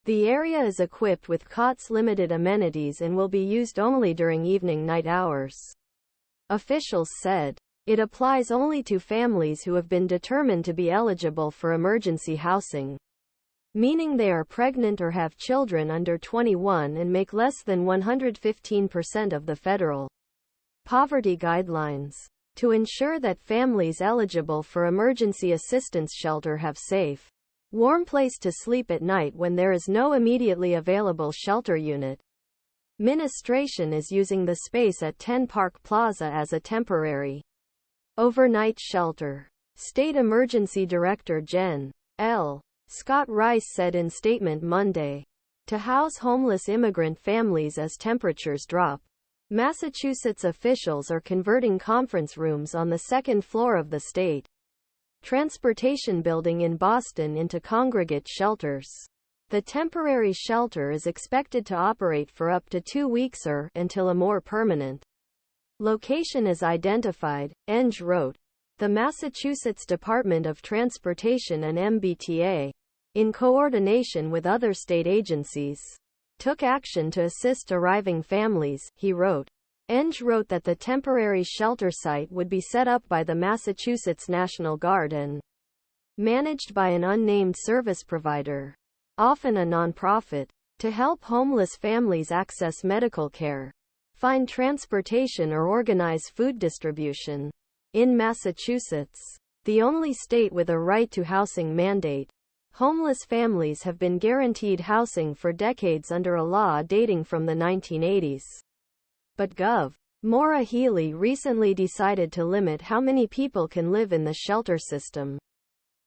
The area is equipped with cots, limited amenities, and will be used only during evening night hours. Officials said. It applies only to families who have been determined to be eligible for emergency housing, meaning they are pregnant or have children under 21 and make less than 115% of the federal poverty guidelines. To ensure that families eligible for emergency assistance shelter have safe, warm place to sleep at night when there is no immediately available shelter unit, ministration is using the space at 10 Park Plaza as a temporary overnight shelter. State Emergency Director Jen L. Scott Rice said in statement Monday. To house homeless immigrant families as temperatures drop, Massachusetts officials are converting conference rooms on the second floor of the state transportation building in Boston into congregate shelters. The temporary shelter is expected to operate for up to 2 weeks or until a more permanent location is identified, Eng wrote. The Massachusetts Department of Transportation and MBTA, in coordination with other state agencies, took action to assist arriving families, he wrote. Eng wrote that the temporary shelter site would be set up by the Massachusetts National Guard and managed by an unnamed service provider, often a nonprofit, to help homeless families access medical care, find transportation, or organize food distribution. In Massachusetts, the only state with a right to housing mandate, homeless families have been guaranteed housing for decades under a law dating from the 1980s. But Gov. Maura Healey recently decided to limit how many people can live in the shelter system.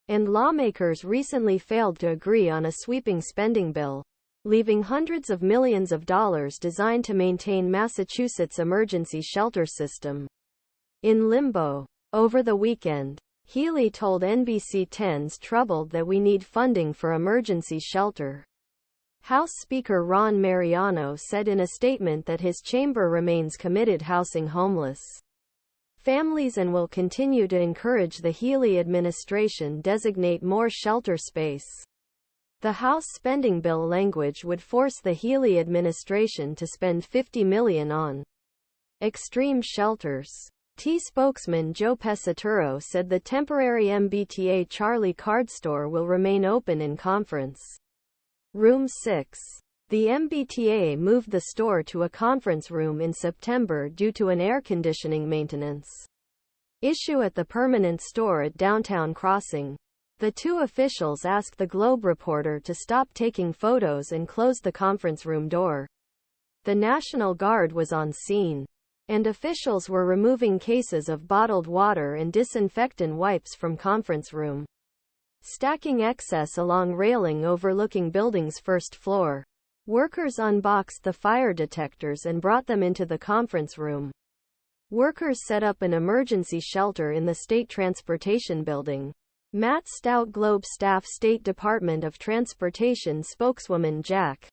And lawmakers recently failed to agree on a sweeping spending bill, leaving hundreds of millions of dollars designed to maintain Massachusetts' emergency shelter system in limbo. Over the weekend, Healey told NBC 10's Troubled that we need funding for emergency shelter. House Speaker Ron Mariano said in a statement that his chamber remains committed housing homeless families and will continue to encourage the Healey administration designate more shelter space. The House spending bill language would force the Healey administration to spend $50 million on extreme shelters. Spokesman Joe Pesaturo said the temporary MBTA CharlieCard store will remain open in conference room 6. The MBTA moved the store to a conference room in September due to an air conditioning maintenance issue at the permanent store at Downtown Crossing. The two officials asked the Globe reporter to stop taking photos and closed the conference room door. The National Guard was on scene, and officials were removing cases of bottled water and disinfectant wipes from conference room, stacking excess along railing overlooking building's first floor. Workers unboxed the fire detectors and brought them into the conference room. Workers set up an emergency shelter in the state transportation building. StoutGlobe staff State Department of Transportation spokeswoman Jacq